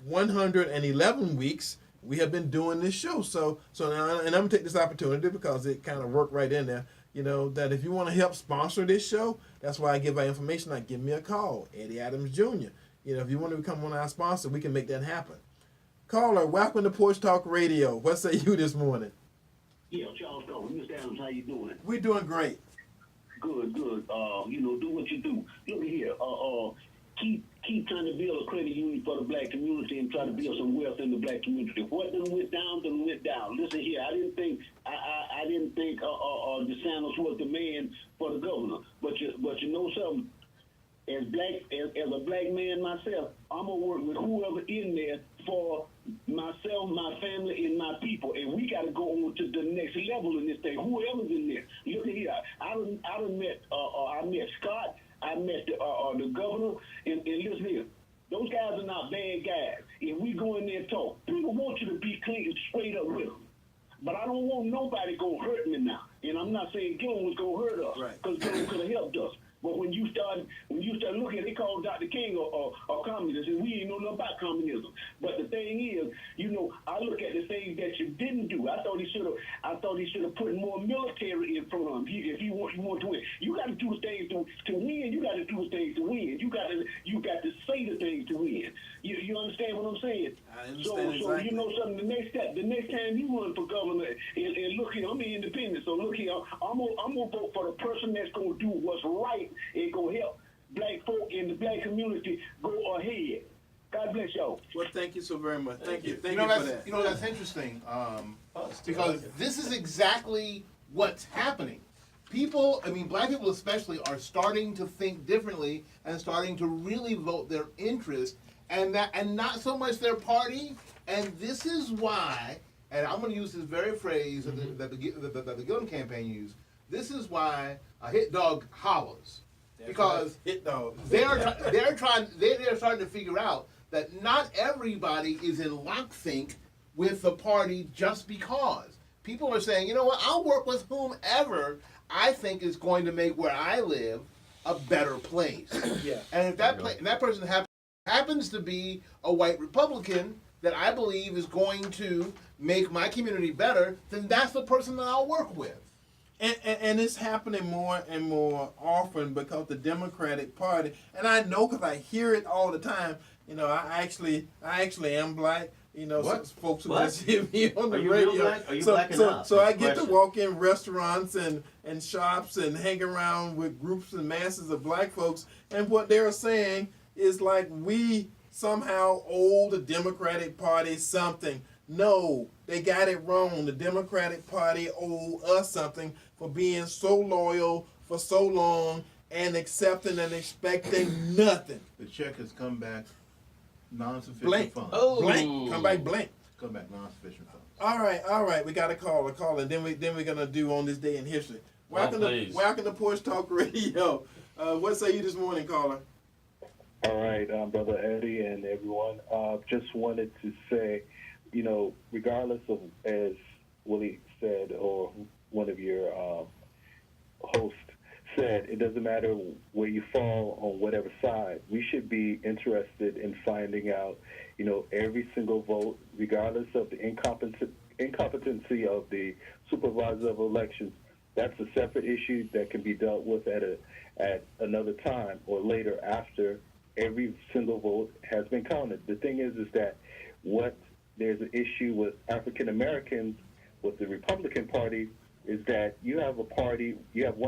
111 weeks we have been doing this show. So now, and I'm gonna take this opportunity because it kind of worked right in there. That if you want to help sponsor this show, that's why I give our information. Give me a call, Eddie Adams Jr. If you want to become one of our sponsors, we can make that happen. Caller, welcome to Porch Talk Radio. What say you this morning? Yeah, Charles Stone. Mr. Adams, how you doing? We're doing great. Good. Do what you do. Look here. Keep trying to build a credit union for the black community and try to build some wealth in the black community. What done went down. Listen here, I didn't think DeSantis was the man for the governor. But you know something? As a black man myself, I'm gonna work with whoever in there for myself, my family, and my people. And we got to go on to the next level in this thing. Whoever's in there. Look at here. I met Scott. I met the governor. And listen here. Those guys are not bad guys. If we go in there and talk, people want you to be clean and straight up with them. But I don't want nobody gonna hurt me now. And I'm not saying Gillum was gonna hurt us, because Gillum could have helped us. But when you start looking, they call Dr. King a communist, and we ain't know nothing about communism. But the thing is, I look at the things that you didn't do. I thought he should have put more military in front of him. If you want to win, you got to do the things to win. You got to do the things to win. You got to say the things to win. You understand what I'm saying? I understand exactly. So you know something. The next time you run for governor, and look here, I'm independent. So look here, I'm gonna vote for the person that's gonna do what's right and gonna help black folk in the black community go ahead. God bless y'all. Well, thank you so very much. Thank you. Thank you you for that. That's interesting because this is exactly what's happening. Black people especially, are starting to think differently and starting to really vote their interest and not so much their party. And this is why, and I'm going to use this very phrase that the Gillum campaign used. This is why a hit dog hollers, because hit dog. They're starting to figure out that not everybody is in lock-sync with the party just because. People are saying, you know what, I'll work with whomever I think is going to make where I live a better place. Yeah. And if that person happens to be a white Republican that I believe is going to make my community better, then that's the person that I'll work with. And it's happening more and more often because the Democratic Party, and I know because I hear it all the time. I actually am black. You know, What? some folks who What? just hear me on the Are you real radio. black? Are you so, black so, enough? so I That's get the to question. walk in restaurants and shops and hang around with groups and masses of black folks, and what they're saying is like we somehow owe the Democratic Party something. No, they got it wrong. The Democratic Party owe us something for being so loyal for so long and accepting and expecting nothing. The check has come back non-sufficient Blank. funds. Oh. Blank. Come back blank. Come back non-sufficient funds. All right. We got a call, and then we're gonna do on this day in history. Welcome to Porch Talk Radio. What say you this morning, caller? All right, Brother Eddie and everyone. Just wanted to say, you know, regardless of, as Willie said, or one of your hosts said, it doesn't matter where you fall on whatever side. We should be interested in finding out, you know, every single vote, regardless of the incompetency of the supervisor of elections. That's a separate issue that can be dealt with at another time or later after every single vote has been counted. The thing is that there's an issue with African Americans with the Republican Party is that you have one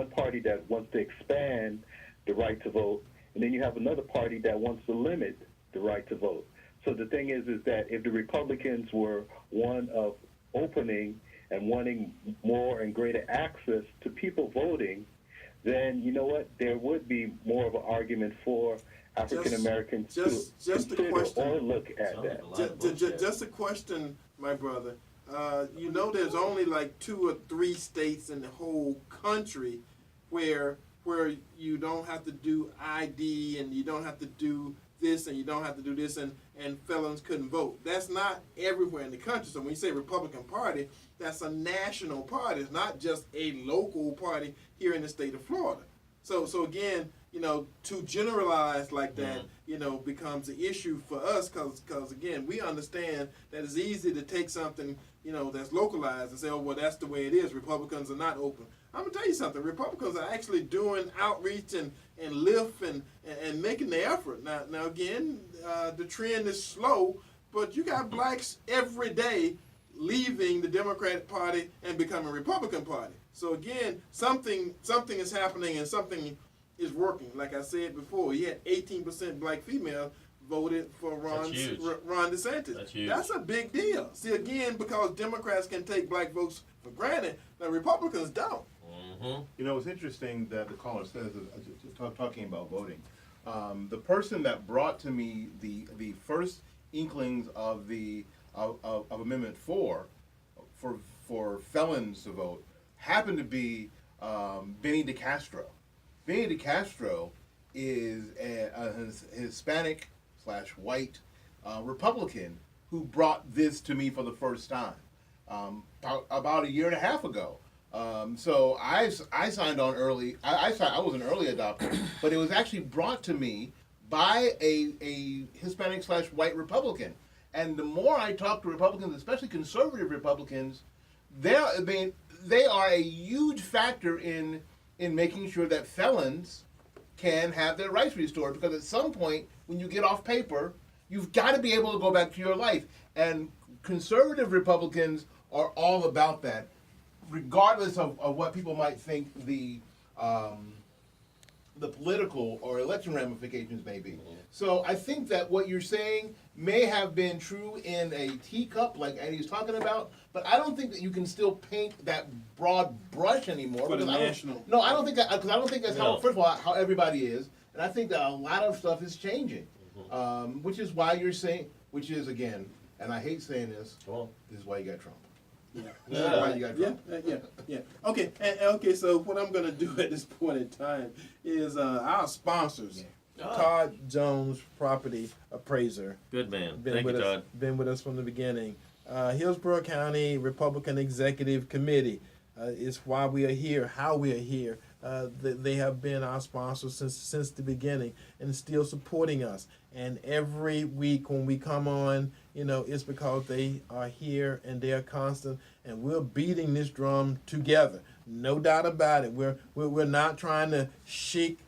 party that wants to expand the right to vote, and then you have another party that wants to limit the right to vote. So the thing is that if the Republicans were one of opening and wanting more and greater access to people voting, then you know what? There would be more of an argument for African Americans to consider or look at that. Just a question, my brother. You know, there's only like 2 or 3 states in the whole country where you don't have to do ID and you don't have to do this and you don't have to do this and felons couldn't vote. That's not everywhere in the country. So when you say Republican Party, that's a national party. It's not just a local party here in the state of Florida. So again, you know, to generalize like that, you know, becomes an issue for us because again, we understand that it's easy to take something, you know, that's localized and say, oh, well, that's the way it is. Republicans are not open. I'm going to tell you something. Republicans are actually doing outreach and lift and making the effort. Now again, the trend is slow, but you got blacks every day leaving the Democratic Party and becoming Republican Party. So again, something is happening and something is working. Like I said before, he had 18% black female voted for Ron DeSantis. That's huge. That's a big deal. See, again, because Democrats can take black votes for granted, now Republicans don't. Mm-hmm. You know, it's interesting that the caller says, talking about voting, the person that brought to me the first inklings of of Amendment 4 for felons to vote happened to be Benny DeCastro. Benny DeCastro is a Hispanic/white Republican who brought this to me for the first time about a year and a half ago. So I signed on early. I was an early adopter, but it was actually brought to me by a Hispanic/white Republican. And the more I talk to Republicans, especially conservative Republicans, they are a huge factor in making sure that felons can have their rights restored. Because at some point, when you get off paper, you've got to be able to go back to your life. And conservative Republicans are all about that, regardless of what people might think the political or election ramifications may be. So I think that what you're saying may have been true in a teacup, like Eddie's talking about, but I don't think that you can still paint that broad brush anymore. For the national. No, I don't think that, because I don't think that's how, first of all, how everybody is, and I think that a lot of stuff is changing, which is why you're saying, which is, again, and I hate saying this, this is why you got Trump. Yeah. Okay, so what I'm going to do at this point in time is our sponsors. Todd Jones, property appraiser. Good man. Thank you, Todd. Been with us from the beginning. Hillsborough County Republican Executive Committee is why we are here, how we are here. They have been our sponsors since the beginning and still supporting us. And every week when we come on, you know, it's because they are here and they are constant, and we're beating this drum together. No doubt about it. We're not trying to shake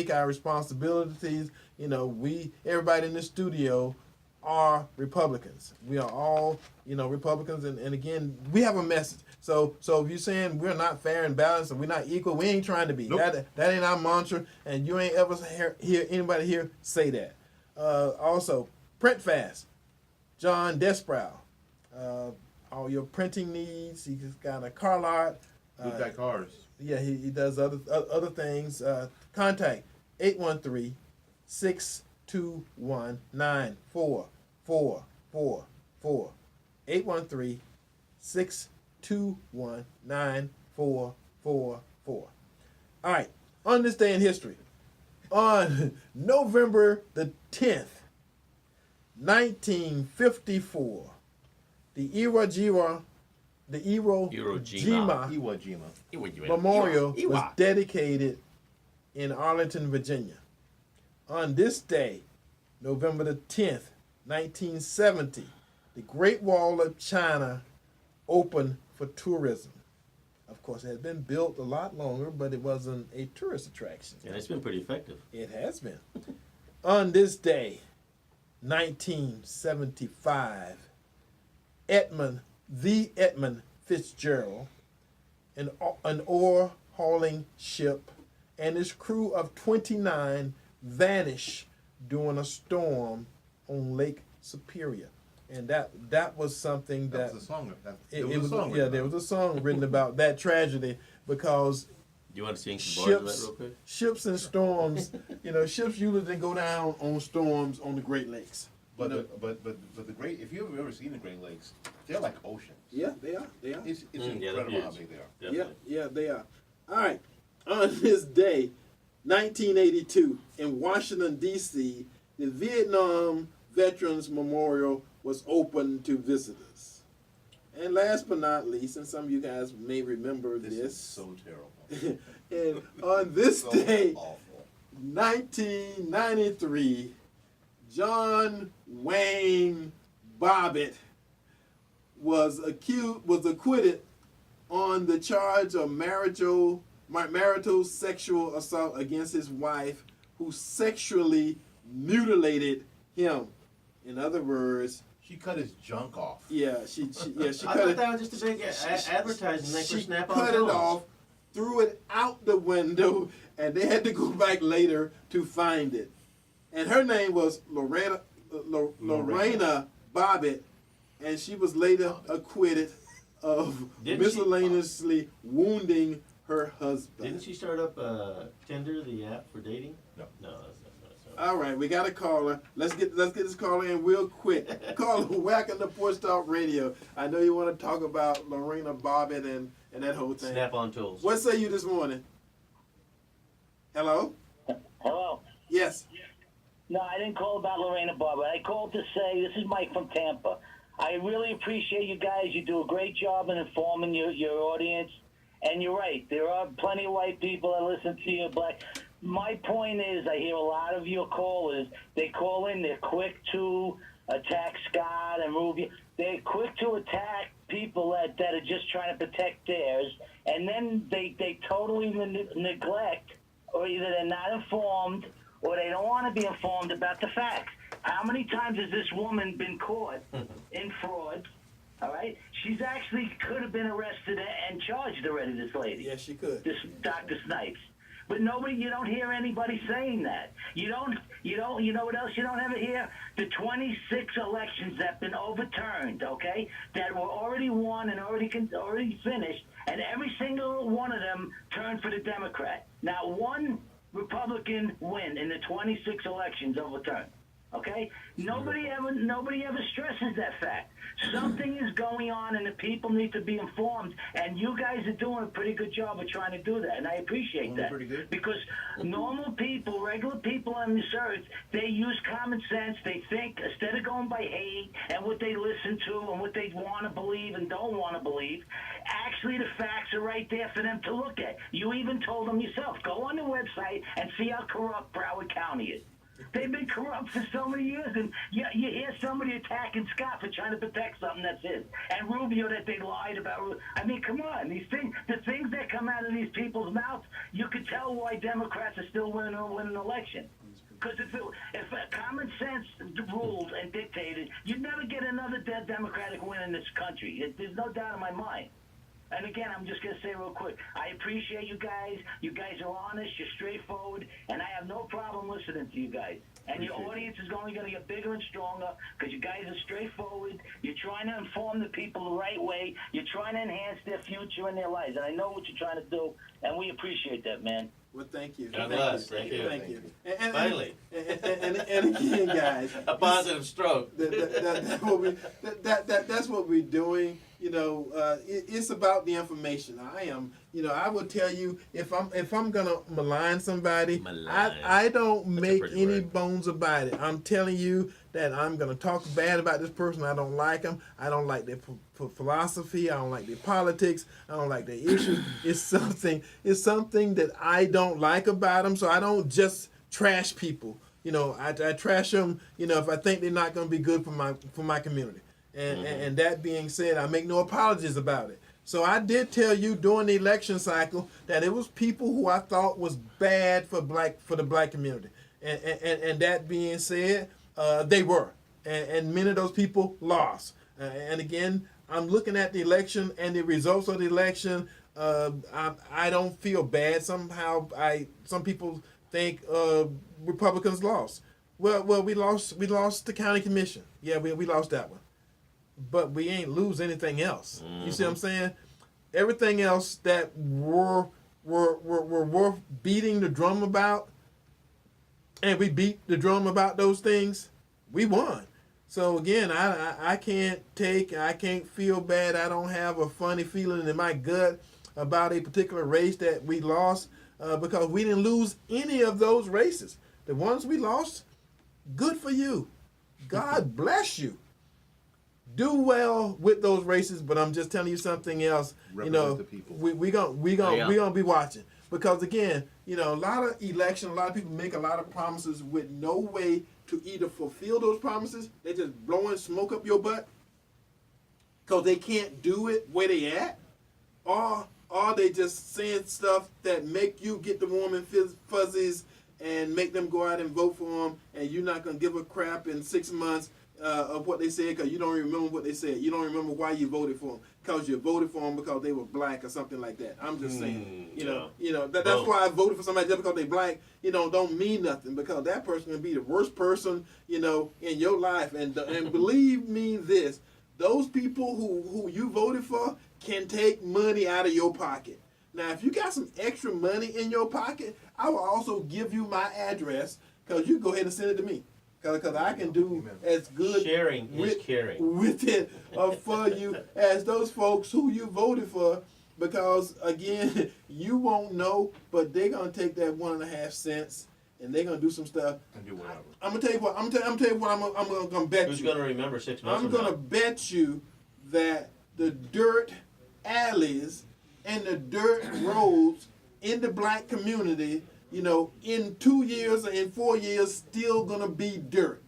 our responsibilities. You know, everybody in the studio are Republicans. We are all, Republicans, and again, we have a message. So if you're saying we're not fair and balanced and we're not equal, we ain't trying to be. Nope. That ain't our mantra, and you ain't ever hear anybody here say that. Also, print fast. John Desprow. All your printing needs. He's got a car lot. We've got cars. Yeah, he does other things. Contact 813-621-9444. 813-621-9444. All right, on this day in history, on November the 10th, 1954, the Iwo Jima Memorial was dedicated in Arlington, Virginia. On this day, November the 10th, 1970, the Great Wall of China opened for tourism. Of course, it had been built a lot longer, but it wasn't a tourist attraction. And it's been pretty effective. It has been. On this day, 1975, Edmund Fitzgerald, an ore hauling ship, and his crew of 29 vanished during a storm on Lake Superior. And that was something that was a song. There was a song written about that tragedy, because You want to sing some bars of that real quick? ships and storms, ships usually didn't go down on storms on the Great Lakes. But the Great, if you've ever seen the Great Lakes, they're like oceans. Yeah, they are. They are. It's Yeah, incredible they're how huge. big they are. Definitely. Yeah, they are. All right. On this day, 1982, in Washington, D.C., the Vietnam Veterans Memorial was open to visitors. And last but not least, and some of you guys may remember This this, is so terrible. and on this So day, awful. 1993, John Wayne Bobbitt was acquitted on the charge of marital sexual assault against his wife, who sexually mutilated him. In other words, She cut his junk off. she I cut thought it. that was just a big advertising thing for She Snap-on cut it pills. off, threw it out the window, and they had to go back later to find it. And her name was Lorena Bobbitt, and she was later acquitted of Didn't she- miscellaneously wounding her husband. Didn't she start up Tinder, the app for dating? No. No, that's not. All right, we got a caller. Let's get this caller in real quick. Caller, welcome to Porch Talk Radio. I know you want to talk about Lorena Bobbitt and that whole thing. Snap-on tools. What say you this morning? Hello? Hello. Yes. No, I didn't call about Lorena Barber. I called to say, this is Mike from Tampa. I really appreciate you guys. You do a great job in informing your audience. And you're right. There are plenty of white people that listen to you, black. My point is, I hear a lot of your callers, they call in, they're quick to attack Scott and Rubio. They're quick to attack people that are just trying to protect theirs. And then they totally neglect, or either they're not informed or they don't want to be informed about the facts. How many times has this woman been caught in fraud? All right? She's actually could have been arrested and charged already, this lady. Yes, she could. This Dr. Snipes. But you don't hear anybody saying that. You know what else you don't ever hear? The 26 elections that have been overturned, okay, that were already won and already finished, and every single one of them turned for the Democrat. Not one Republican win in the 26 elections overturned. Okay? Nobody ever stresses that fact. Something is going on and the people need to be informed, and you guys are doing a pretty good job of trying to do that, and I appreciate that. Pretty good. Because normal people, regular people on this earth, they use common sense. They think, instead of going by hate and what they listen to and what they want to believe and don't want to believe, actually the facts are right there for them to look at. You even told them yourself, go on the website and see how corrupt Broward County is. They've been corrupt for so many years, and you hear somebody attacking Scott for trying to protect something that's his, and Rubio that they lied about. I mean, come on, the things that come out of these people's mouths, you could tell why Democrats are still winning an election. Because if common sense ruled and dictated, you'd never get another Democratic win in this country. There's no doubt in my mind. And again, I'm just going to say real quick, I appreciate you guys. You guys are honest, you're straightforward, and I have no problem listening to you guys. And your audience is only going to get bigger and stronger because you guys are straightforward. You're trying to inform the people the right way. You're trying to enhance their future and their lives. And I know what you're trying to do, and we appreciate that, man. Well, thank you. God bless. Thank you. Thank you. Finally. And again, guys, A positive stroke. That's what we're doing. You know, it's about the information. I will tell you if I'm gonna malign somebody, I don't make any bones about it. I'm telling you that I'm gonna talk bad about this person. I don't like them. I don't like their philosophy. I don't like their politics. I don't like their issues. It's something that I don't like about them. So I don't just trash people. You know, I trash them. You know, if I think they're not gonna be good for my community. And that being said, I make no apologies about it. So I did tell you during the election cycle that it was people who I thought was bad for the black community. And that being said, they were. And many of those people lost. And again, I'm looking at the election and the results of the election. I don't feel bad. Somehow some people think Republicans lost. Well, we lost the county commission. Yeah, we lost that one. But we ain't lose anything else. You see what I'm saying? Everything else that we're worth beating the drum about, and we beat the drum about those things, we won. So again, I can't feel bad. I don't have a funny feeling in my gut about a particular race that we lost because we didn't lose any of those races. The ones we lost, good for you. God bless you. Do well with those races, but I'm just telling you something else. Represent the people. We gonna be watching because again, a lot of people make a lot of promises with no way to either fulfill those promises. They just blowing smoke up your butt because they can't do it where they at, or they just saying stuff that make you get the warm and fuzzies and make them go out and vote for them, and you're not gonna give a crap in 6 months. Of what they said because you don't remember what they said. You don't remember why you voted for them because you voted for them because they were black or something like that. I'm just saying, that's why I voted for somebody just because they black. Don't mean nothing because that person can be the worst person in your life. And believe me, those people who you voted for can take money out of your pocket. Now, if you got some extra money in your pocket, I will also give you my address because you go ahead and send it to me. Because I can do as good sharing is caring with it for you as those folks who you voted for. Because again, you won't know, but they're gonna take that 1.5 cents and they're gonna do some stuff. And do whatever. I'm gonna tell you what. I'm gonna bet you. Who's gonna remember 6 months? I'm gonna bet you that the dirt alleys and the dirt roads in the black community, in 2 years or in 4 years, still gonna be dirt.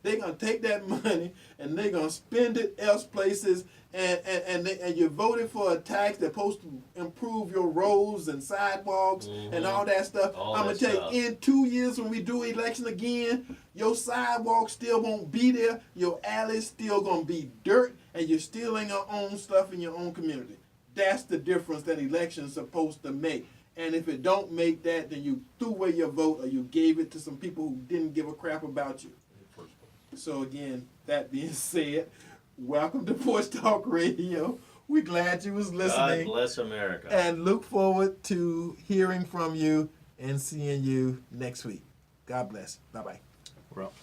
They're gonna take that money and they're gonna spend it else places, and you voted for a tax that's supposed to improve your roads and sidewalks and all that stuff. I'm gonna tell you, in 2 years when we do election again, your sidewalks still won't be there, your alleys still gonna be dirt, and you're still ain't gonna own stuff in your own community. That's the difference that election's supposed to make. And if it don't make that, then you threw away your vote or you gave it to some people who didn't give a crap about you. So again, that being said, welcome to Porch Talk Radio. We're glad you was listening. God bless America. And look forward to hearing from you and seeing you next week. God bless. Bye-bye. We're up.